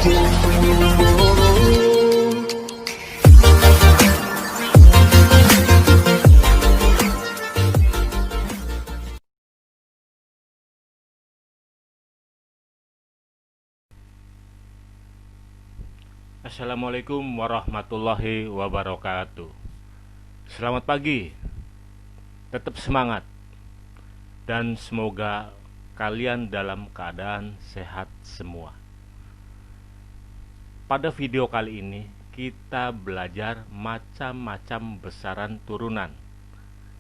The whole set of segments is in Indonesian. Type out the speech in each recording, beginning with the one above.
Assalamualaikum warahmatullahi wabarakatuh. Selamat pagi, tetap semangat, dan semoga kalian dalam keadaan sehat semua. Pada video kali ini kita belajar macam-macam besaran turunan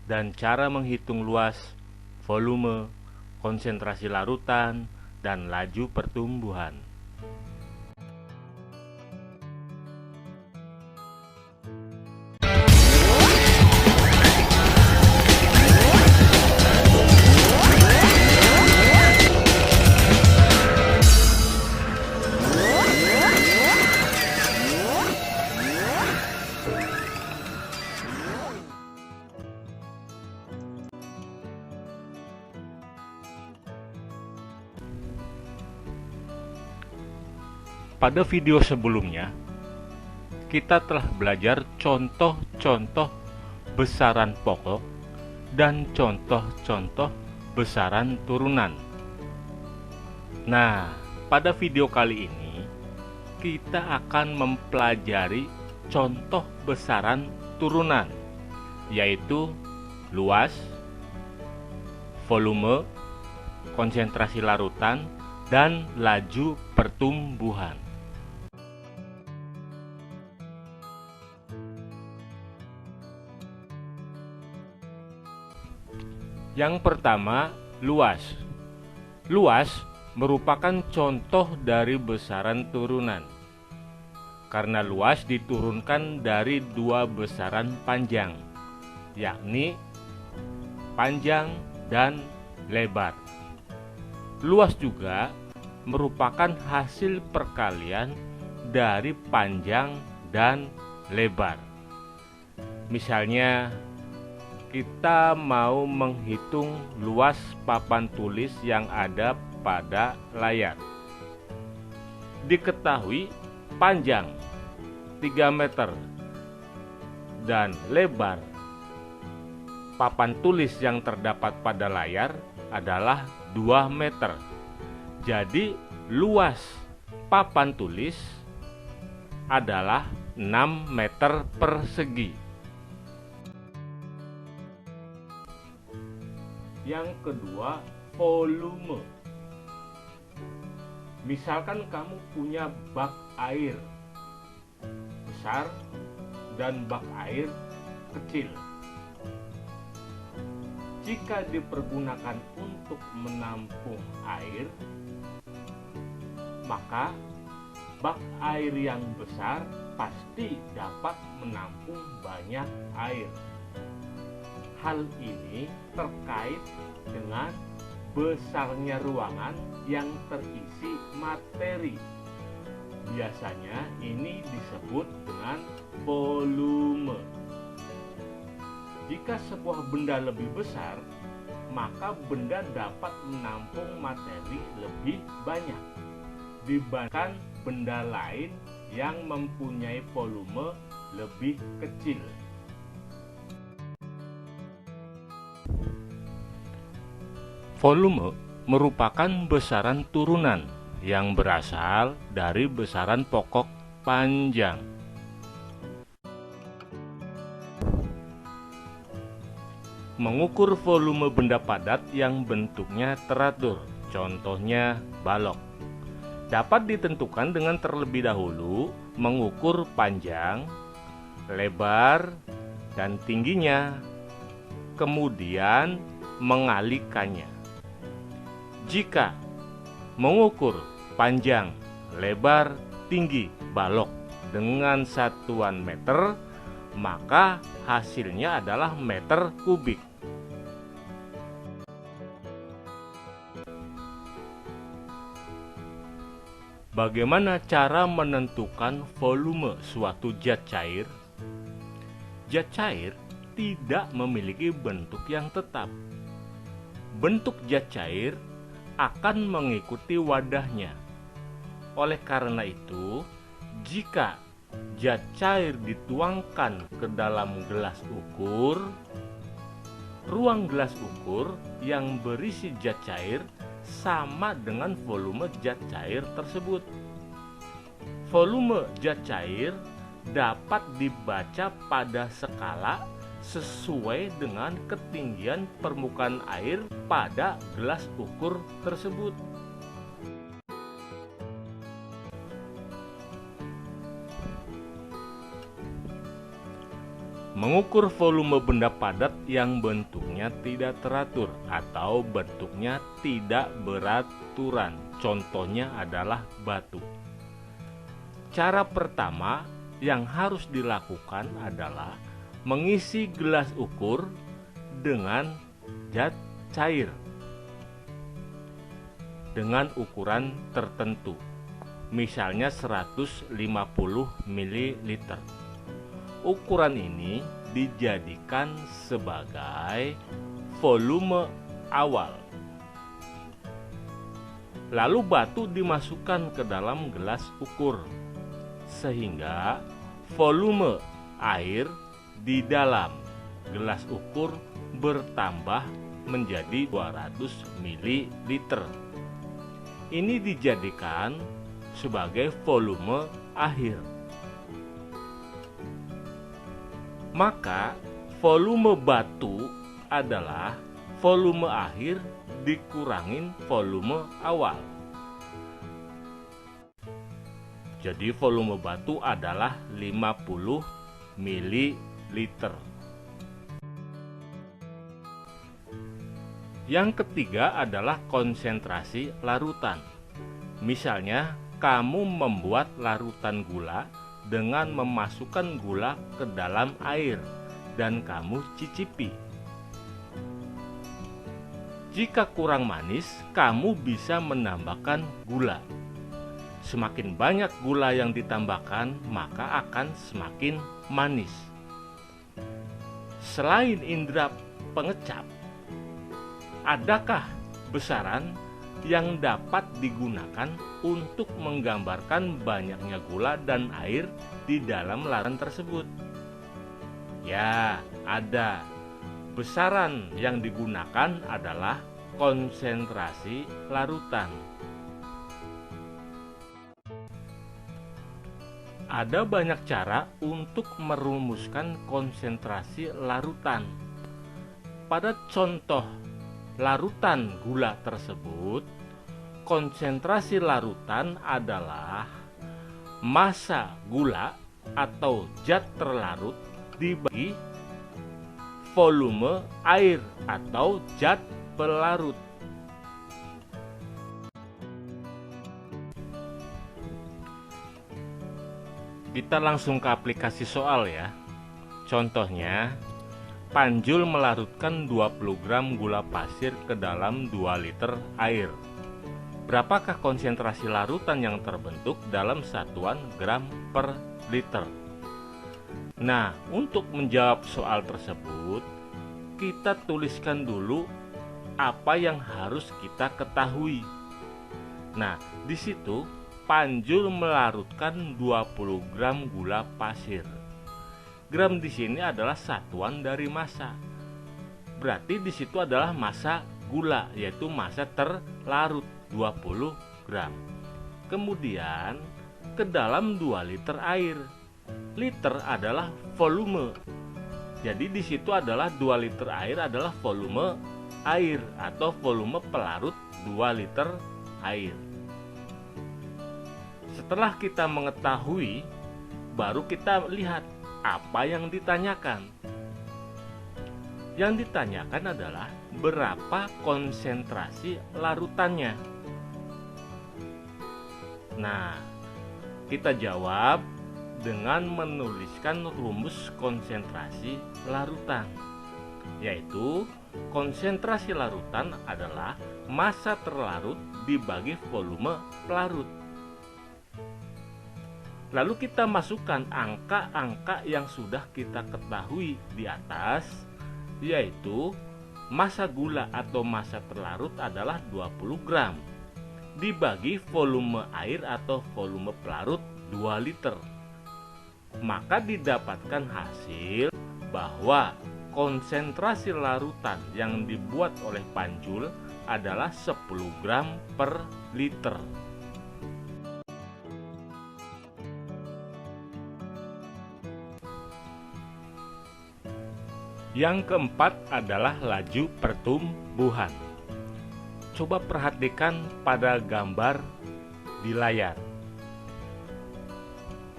dan cara menghitung luas, volume, konsentrasi larutan, dan laju pertumbuhan. Pada video sebelumnya, kita telah belajar contoh-contoh besaran pokok dan contoh-contoh besaran turunan. Nah, pada video kali ini, kita akan mempelajari contoh besaran turunan, yaitu luas, volume, konsentrasi larutan, dan laju pertumbuhan. Yang pertama, luas. Luas merupakan contoh dari besaran turunan, karena luas diturunkan dari dua besaran panjang, yakni panjang dan lebar. Luas juga merupakan hasil perkalian dari panjang dan lebar. Misalnya, kita mau menghitung luas papan tulis yang ada pada layar. Diketahui panjang 3 meter dan lebar papan tulis yang terdapat pada layar adalah 2 meter. Jadi luas papan tulis adalah 6 meter persegi. Yang kedua, volume. Misalkan kamu punya bak air besar dan bak air kecil. Jika dipergunakan untuk menampung air, maka bak air yang besar pasti dapat menampung banyak air. Hal ini terkait dengan besarnya ruangan yang terisi materi. Biasanya ini disebut dengan volume. Jika sebuah benda lebih besar, maka benda dapat menampung materi lebih banyak dibandingkan benda lain yang mempunyai volume lebih kecil. Volume merupakan besaran turunan yang berasal dari besaran pokok panjang. Mengukur volume benda padat yang bentuknya teratur, contohnya balok, dapat ditentukan dengan terlebih dahulu mengukur panjang, lebar, dan tingginya, kemudian mengalikannya. Jika mengukur panjang, lebar, tinggi balok dengan satuan meter, maka hasilnya adalah meter kubik. Bagaimana cara menentukan volume suatu zat cair? Zat cair tidak memiliki bentuk yang tetap. Bentuk zat cair akan mengikuti wadahnya. Oleh karena itu, jika zat cair dituangkan ke dalam gelas ukur, ruang gelas ukur yang berisi zat cair sama dengan volume zat cair tersebut. Volume zat cair dapat dibaca pada skala sesuai dengan ketinggian permukaan air pada gelas ukur tersebut. Mengukur volume benda padat yang bentuknya tidak teratur atau bentuknya tidak beraturan. Contohnya adalah batu. Cara pertama yang harus dilakukan adalah mengisi gelas ukur dengan zat cair dengan ukuran tertentu. Misalnya 150 ml. Ukuran ini dijadikan sebagai volume awal. Lalu batu dimasukkan ke dalam gelas ukur, sehingga volume air di dalam gelas ukur bertambah menjadi 200 ml. Ini dijadikan sebagai volume akhir. Maka volume batu adalah volume akhir dikurangin volume awal. Jadi volume batu adalah 50 ml. Yang ketiga adalah konsentrasi larutan. Misalnya, kamu membuat larutan gula dengan memasukkan gula ke dalam air dan kamu cicipi. Jika kurang manis, kamu bisa menambahkan gula. Semakin banyak gula yang ditambahkan, maka akan semakin manis. Selain indera pengecap, adakah besaran yang dapat digunakan untuk menggambarkan banyaknya gula dan air di dalam larutan tersebut? Ya, ada. Besaran yang digunakan adalah konsentrasi larutan. Ada banyak cara untuk merumuskan konsentrasi larutan. Pada contoh larutan gula tersebut, konsentrasi larutan adalah massa gula atau zat terlarut dibagi volume air atau zat pelarut. Kita langsung ke aplikasi soal ya. Contohnya, Panjul melarutkan 20 gram gula pasir ke dalam 2 liter air. Berapakah konsentrasi larutan yang terbentuk dalam satuan gram per liter? Nah, untuk menjawab soal tersebut, kita tuliskan dulu apa yang harus kita ketahui. Nah, di situ Panjul melarutkan 20 gram gula pasir. Gram di sini adalah satuan dari massa. Berarti di situ adalah massa gula, yaitu massa terlarut 20 gram. Kemudian ke dalam 2 liter air. Liter adalah volume. Jadi di situ adalah 2 liter air adalah volume air atau volume pelarut 2 liter air. Setelah kita mengetahui, baru kita lihat apa yang ditanyakan. Yang ditanyakan adalah berapa konsentrasi larutannya. Nah, kita jawab dengan menuliskan rumus konsentrasi larutan, yaitu konsentrasi larutan adalah massa terlarut dibagi volume pelarut. Lalu kita masukkan angka-angka yang sudah kita ketahui di atas, yaitu massa gula atau massa terlarut adalah 20 gram. dibagi volume air atau volume pelarut 2 liter. Maka didapatkan hasil bahwa konsentrasi larutan yang dibuat oleh panjul adalah 10 gram per liter. Yang keempat adalah laju pertumbuhan. Coba perhatikan pada gambar di layar.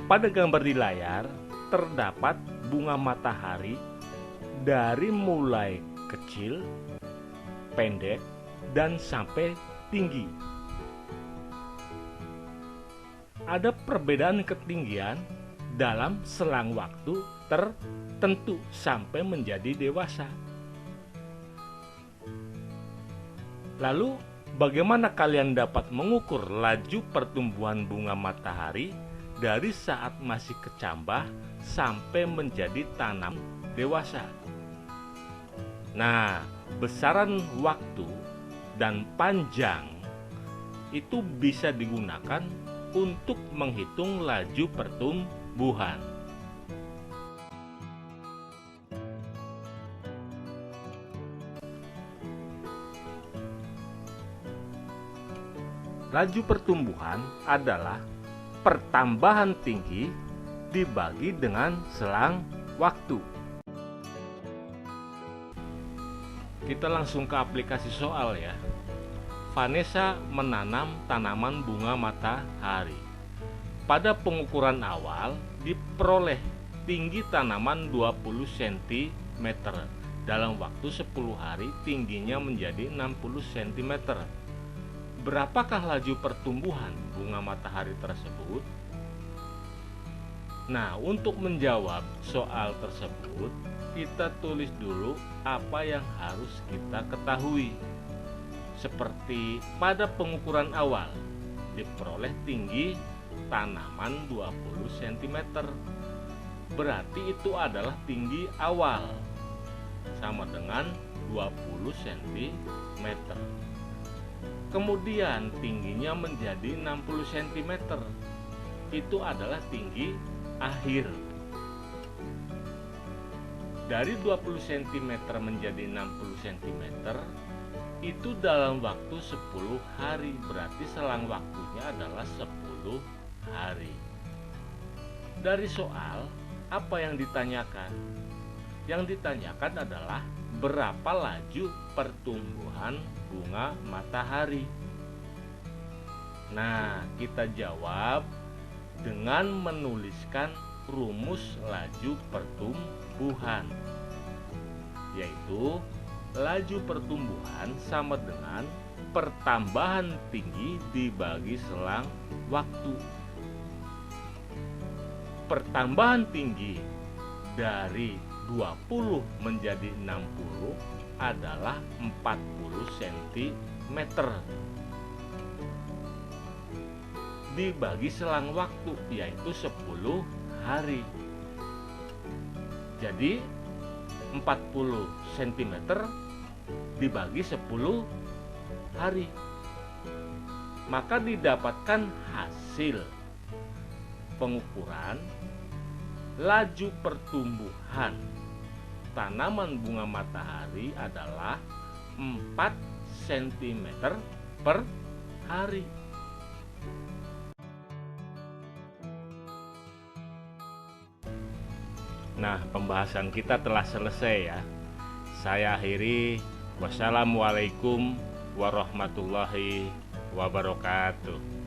Pada gambar di layar terdapat bunga matahari dari mulai kecil, pendek, dan sampai tinggi. Ada perbedaan ketinggian dalam selang waktu tertentu sampai menjadi dewasa. Lalu, bagaimana kalian dapat mengukur laju pertumbuhan bunga matahari dari saat masih kecambah sampai menjadi tanam dewasa? Nah, besaran waktu dan panjang itu bisa digunakan untuk menghitung laju pertumbuhan. Laju pertumbuhan adalah pertambahan tinggi dibagi dengan selang waktu. Kita langsung ke aplikasi soal ya. Vanessa menanam tanaman bunga matahari. Pada pengukuran awal diperoleh tinggi tanaman 20 cm. Dalam waktu 10 hari tingginya menjadi 60 cm. Berapakah laju pertumbuhan bunga matahari tersebut? Nah, untuk menjawab soal tersebut, kita tulis dulu apa yang harus kita ketahui. Seperti pada pengukuran awal, diperoleh tinggi tanaman 20 cm. Berarti itu adalah tinggi awal, sama dengan 20 cm. Kemudian tingginya menjadi 60 cm. Itu adalah tinggi akhir. Dari 20 cm menjadi 60 cm itu dalam waktu 10 hari. Berarti selang waktunya adalah 10 hari. Dari soal, apa yang ditanyakan? Yang ditanyakan adalah berapa laju pertumbuhan bunga matahari. Nah, kita jawab dengan menuliskan rumus laju pertumbuhan, yaitu laju pertumbuhan sama dengan pertambahan tinggi dibagi selang waktu. Pertambahan tinggi dari 20 menjadi 60 adalah 40 cm dibagi selang waktu, yaitu 10 hari. Jadi 40 cm dibagi 10 hari, maka didapatkan hasil pengukuran laju pertumbuhan tanaman bunga matahari adalah 4 cm per hari. Nah, pembahasan kita telah selesai ya. Saya akhiri. Wassalamualaikum warahmatullahi wabarakatuh.